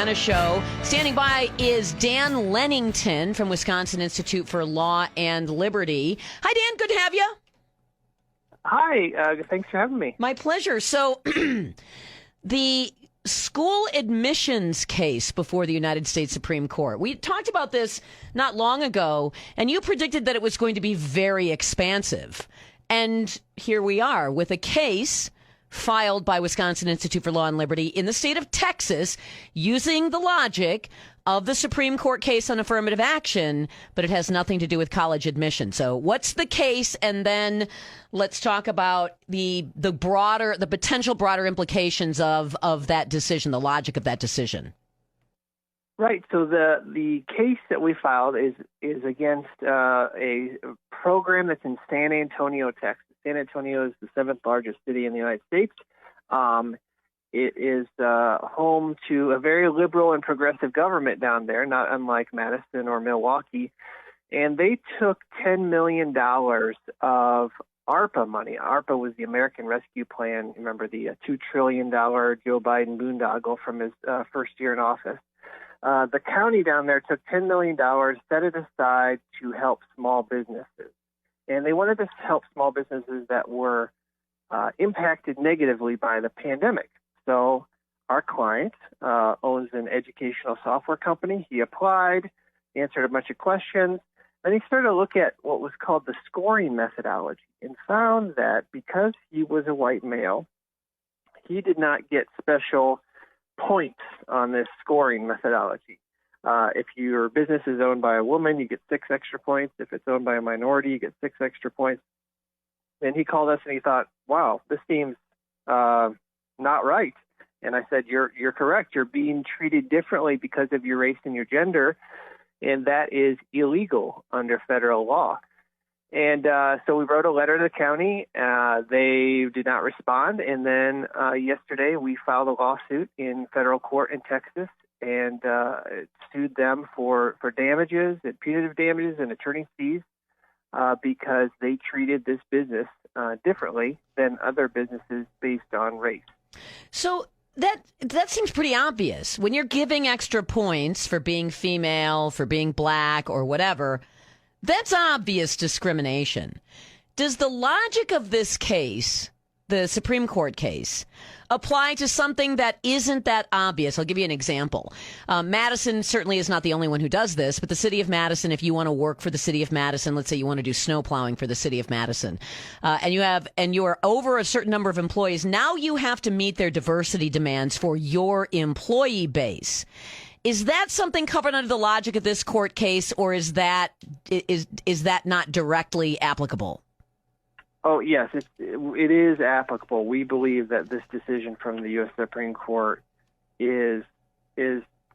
Indiana show. Standing by is Dan Lennington from Wisconsin Institute for Law and Liberty. Hi, Dan. Good to have you. Hi. Thanks for having me. My pleasure. So the school admissions case before the United States Supreme Court. We talked about this not long ago, and you predicted that it was going to be very expansive. And here we are with a case filed by Wisconsin Institute for Law and Liberty in the state of Texas using the logic of the Supreme Court case on affirmative action, but it has nothing to do with college admission. So what's the case? And then let's talk about the potential broader implications of that decision, the logic of that decision. Right. So the case that we filed is against a program that's in San Antonio, Texas. San Antonio is the seventh largest city in the United States. It is home to a very liberal and progressive government down there, not unlike Madison or Milwaukee. And they took $10 million of ARPA money. ARPA was the American Rescue Plan. Remember the $2 trillion Joe Biden boondoggle from his first year in office. The county down there took $10 million, set it aside to help small businesses. And they wanted to help small businesses that were impacted negatively by the pandemic. So our client owns an educational software company. He applied, answered a bunch of questions, and he started to look at what was called the scoring methodology and found that because he was a white male, he did not get special points on this scoring methodology. If your business is owned by a woman, you get 6 extra points. If it's owned by a minority, you get 6 extra points. And he called us and he thought, wow, this seems not right. And I said, you're correct. You're being treated differently because of your race and your gender, and that is illegal under federal law. And so we wrote a letter to the county. They did not respond. And then yesterday we filed a lawsuit in federal court in Texas and sued them for damages and punitive damages and attorney's fees because they treated this business differently than other businesses based on race. So that seems pretty obvious. When you're giving extra points for being female, for being black, or whatever, that's obvious discrimination. Does the logic of this case, the Supreme Court case, apply to something that isn't that obvious? I'll give you an example. Madison certainly is not the only one who does this, but the city of Madison, if you want to work for the city of Madison, let's say you want to do snow plowing for the city of Madison, and you are over a certain number of employees, now you have to meet their diversity demands for your employee base. Is that something covered under the logic of this court case, or is that not directly applicable? Oh, yes, it is applicable. We believe that this decision from the U.S. Supreme Court is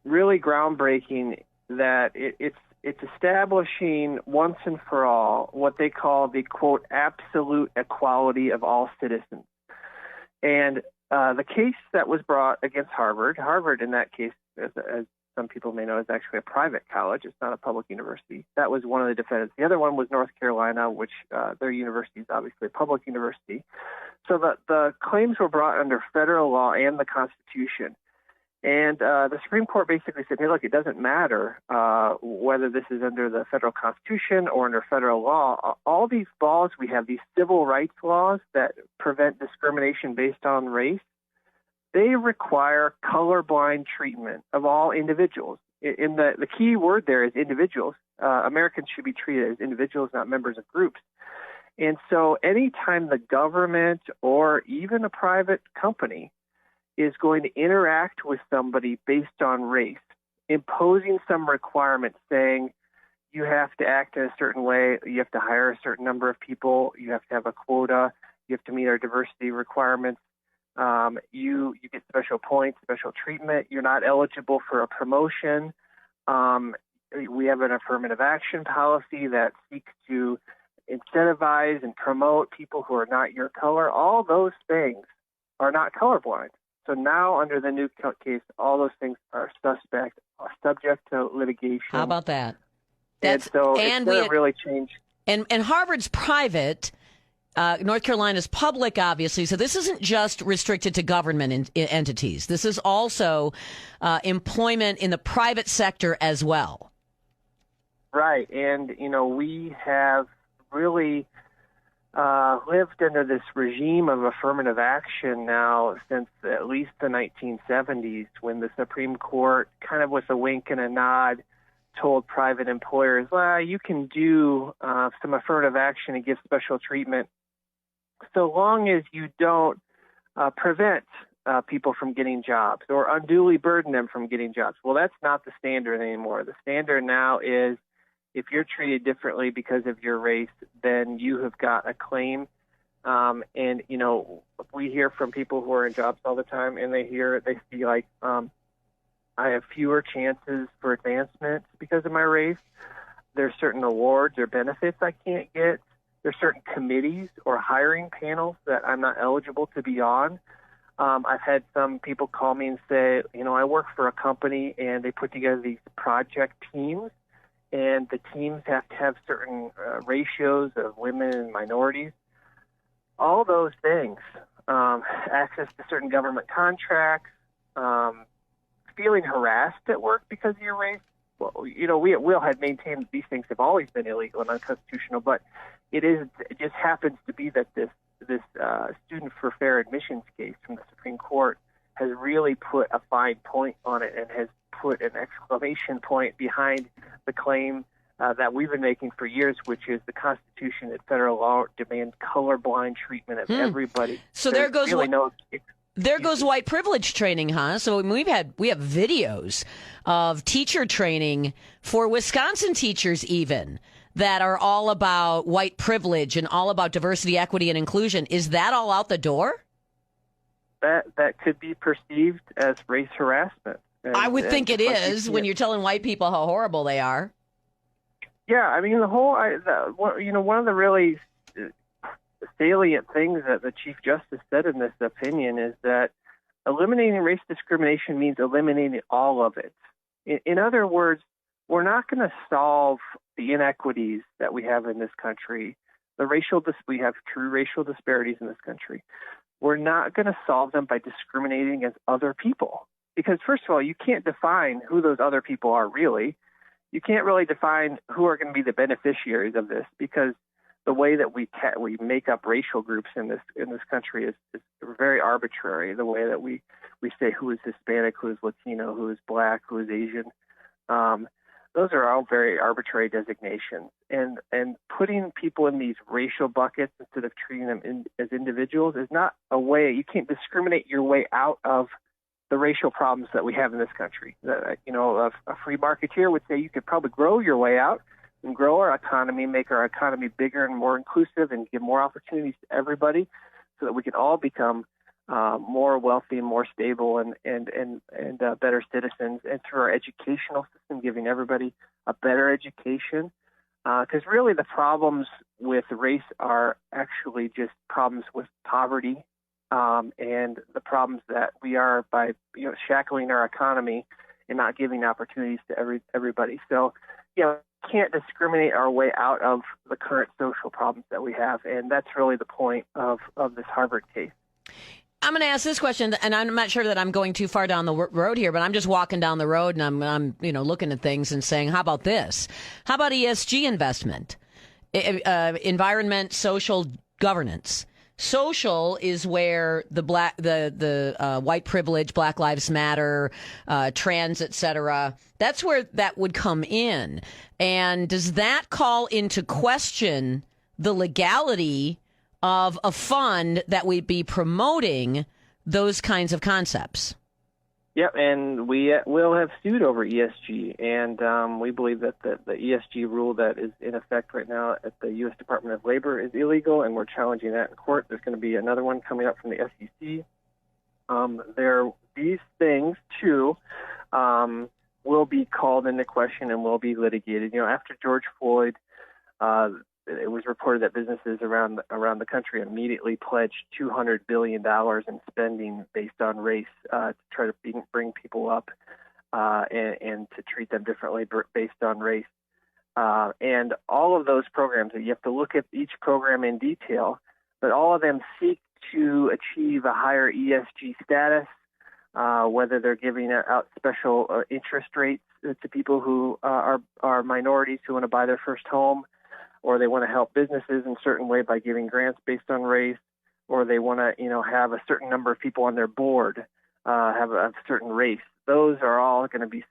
really groundbreaking, that it's establishing once and for all what they call the, quote, absolute equality of all citizens. And the case that was brought against Harvard in that case, as some people may know, is actually a private college. It's not a public university. That was one of the defendants. The other one was North Carolina, which their university is obviously a public university. So the claims were brought under federal law and the Constitution. And the Supreme Court basically said, hey, look, it doesn't matter whether this is under the federal Constitution or under federal law. All these laws, we have these civil rights laws that prevent discrimination based on race. They require colorblind treatment of all individuals. In the key word there is individuals. Americans should be treated as individuals, not members of groups. And so anytime the government or even a private company is going to interact with somebody based on race, imposing some requirements saying you have to act in a certain way, you have to hire a certain number of people, you have to have a quota, you have to meet our diversity requirements, you get special points, special treatment, you're not eligible for a promotion. We have an affirmative action policy that seeks to incentivize and promote people who are not your color. All those things are not colorblind. So now under the new case, all those things are subject to litigation. How about that? And so it's going to really change. And Harvard's private. North Carolina's public, obviously. So this isn't just restricted to government entities. This is also employment in the private sector as well. Right. And, we have really lived under this regime of affirmative action now since at least the 1970s, when the Supreme Court, kind of with a wink and a nod, told private employers, well, you can do some affirmative action and give special treatment so long as you don't prevent people from getting jobs or unduly burden them from getting jobs. Well, that's not the standard anymore. The standard now is if you're treated differently because of your race, then you have got a claim. And, we hear from people who are in jobs all the time, and they see like, I have fewer chances for advancement because of my race. There's certain awards or benefits I can't get. There's certain committees or hiring panels that I'm not eligible to be on. I've had some people call me and say, I work for a company and they put together these project teams, and the teams have to have certain ratios of women and minorities. All those things, access to certain government contracts, feeling harassed at work because of your race. Well, we all had maintained these things have always been illegal and unconstitutional, but it just happens to be that this student for fair admissions case from the Supreme Court has really put a fine point on it and has put an exclamation point behind the claim that we've been making for years, which is the Constitution and federal law demand colorblind treatment of everybody. So there goes white privilege training, huh? So we have videos of teacher training for Wisconsin teachers even that are all about white privilege and all about diversity, equity, and inclusion. Is that all out the door? That could be perceived as race harassment. I would think it is when you're telling white people how horrible they are. Yeah, I mean, one of the really salient things that the Chief Justice said in this opinion is that eliminating race discrimination means eliminating all of it. In other words, we're not going to solve the inequities that we have in this country. We have true racial disparities in this country. We're not going to solve them by discriminating against other people. Because first of all, you can't define who those other people are really. You can't really define who are going to be the beneficiaries of this, because the way that we make up racial groups in this country is very arbitrary. The way that we say who is Hispanic, who is Latino, who is Black, who is Asian, those are all very arbitrary designations. And putting people in these racial buckets instead of treating them as individuals is not a way. You can't discriminate your way out of the racial problems that we have in this country. A free marketeer would say you could probably grow your way out and grow our economy, make our economy bigger and more inclusive, and give more opportunities to everybody, so that we can all become more wealthy and more stable and better citizens. And through our educational system, giving everybody a better education, because really the problems with race are actually just problems with poverty. And the problems that we are by shackling our economy and not giving opportunities to everybody. So, can't discriminate our way out of the current social problems that we have, and that's really the point of this Harvard case. I'm going to ask this question, and I'm not sure that I'm going too far down the road here, but I'm just walking down the road and I'm looking at things and saying, how about this? How about ESG investment, environment, social governance? Social is where the white privilege, Black Lives Matter, trans, etc. That's where that would come in. And does that call into question the legality of a fund that would be promoting those kinds of concepts? Yep, and we will have sued over ESG, and we believe that the ESG rule that is in effect right now at the U.S. Department of Labor is illegal, and we're challenging that in court. There's going to be another one coming up from the SEC. These things, too, will be called into question and will be litigated. After George Floyd, it was reported that businesses around the country immediately pledged $200 billion in spending based on race to try to bring people up and to treat them differently based on race. And all of those programs, you have to look at each program in detail. but all of them seek to achieve a higher ESG status, whether they're giving out special interest rates to people who are minorities who want to buy their first home, or they want to help businesses in a certain way by giving grants based on race, or they want to, have a certain number of people on their board have a certain race. Those are all going to be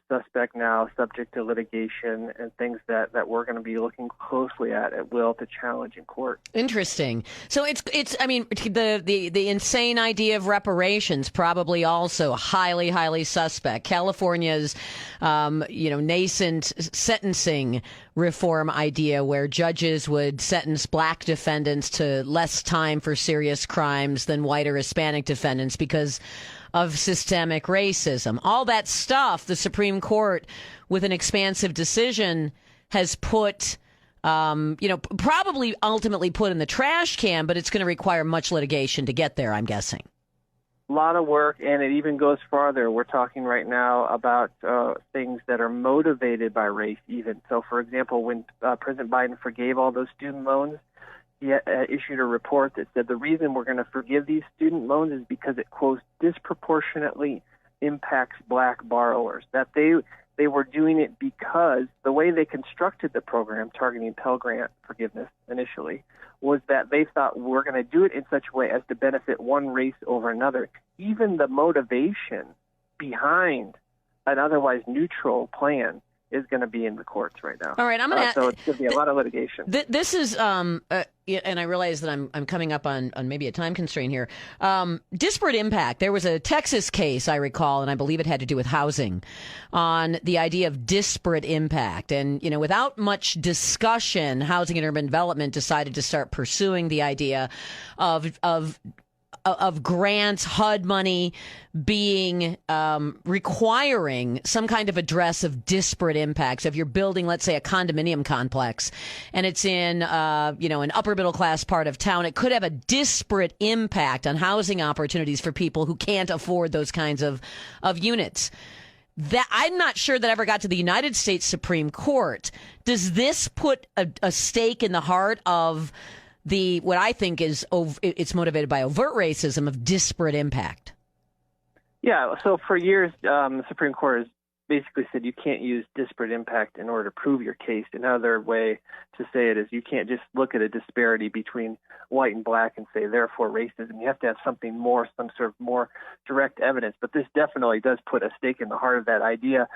suspect now, subject to litigation and things that we're going to be looking closely at will to challenge in court. Interesting. So it's I mean, the insane idea of reparations probably also highly suspect. California's nascent sentencing reform idea where judges would sentence black defendants to less time for serious crimes than white or Hispanic defendants because of systemic racism. All that stuff, the Supreme Court, with an expansive decision, has put, probably ultimately put in the trash can, but it's going to require much litigation to get there, I'm guessing. A lot of work, and it even goes farther. We're talking right now about things that are motivated by race even. So, for example, when President Biden forgave all those student loans, he issued a report that said the reason we're going to forgive these student loans is because it, quote, disproportionately impacts black borrowers. That they were doing it because the way they constructed the program targeting Pell Grant forgiveness initially was that they thought we're going to do it in such a way as to benefit one race over another. Even the motivation behind an otherwise neutral plan is going to be in the courts right now. All right, I'm going to. So it's going to be a lot of litigation. This is, and I realize that I'm coming up on maybe a time constraint here. Disparate impact. There was a Texas case I recall, and I believe it had to do with housing, on the idea of disparate impact. And without much discussion, Housing and Urban Development decided to start pursuing the idea of grants, HUD money being requiring some kind of address of disparate impacts. If you're building, let's say, a condominium complex, and it's in an upper middle class part of town, it could have a disparate impact on housing opportunities for people who can't afford those kinds of units. That I'm not sure that ever got to the United States Supreme Court. Does this put a stake in the heart of what I think is it's motivated by overt racism of disparate impact? Yeah, so for years, the Supreme Court has basically said you can't use disparate impact in order to prove your case. Another way to say it is you can't just look at a disparity between white and black and say, therefore, racism. You have to have something more, some sort of more direct evidence. But this definitely does put a stake in the heart of that idea,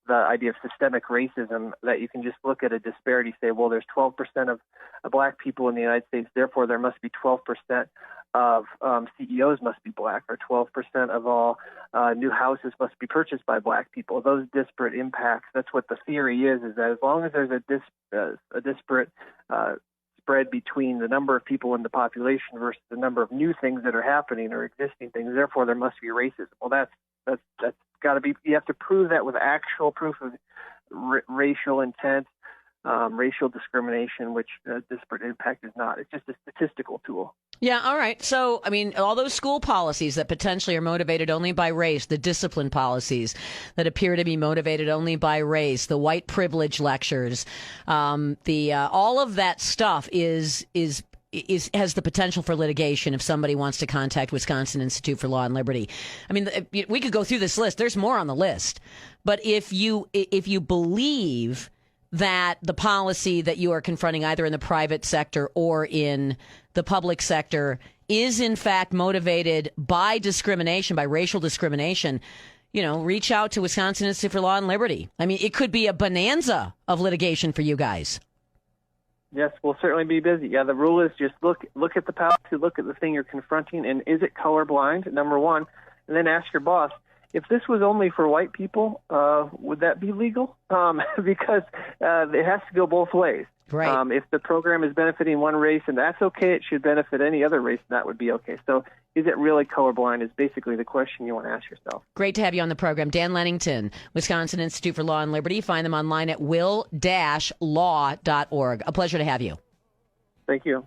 the idea of systemic racism, that you can just look at a disparity, say, well, there's 12% of black people in the United States, therefore there must be 12% of CEOs must be black, or 12% of all new houses must be purchased by black people. Those disparate impacts, that's what the theory is that as long as there's a disparate spread between the number of people in the population versus the number of new things that are happening or existing things, therefore there must be racism. Well, that's got to be, you have to prove that with actual proof of racial intent, racial discrimination, which disparate impact is not. It's just a statistical tool. Yeah, all right. So, I mean, all those school policies that potentially are motivated only by race, the discipline policies that appear to be motivated only by race, the white privilege lectures, all of that stuff has the potential for litigation if somebody wants to contact Wisconsin Institute for Law and Liberty. I mean, we could go through this list. There's more on the list. But if you believe that the policy that you are confronting either in the private sector or in the public sector is in fact motivated by discrimination, by racial discrimination, reach out to Wisconsin Institute for Law and Liberty. I mean, it could be a bonanza of litigation for you guys. Yes, we'll certainly be busy. Yeah, the rule is just look at the policy, look at the thing you're confronting, and is it colorblind, number one, and then ask your boss, if this was only for white people, would that be legal? Because it has to go both ways. Right. If the program is benefiting one race and that's okay, it should benefit any other race, and that would be okay. So is it really colorblind is basically the question you want to ask yourself. Great to have you on the program. Dan Lennington, Wisconsin Institute for Law and Liberty. Find them online at will-law.org. A pleasure to have you. Thank you.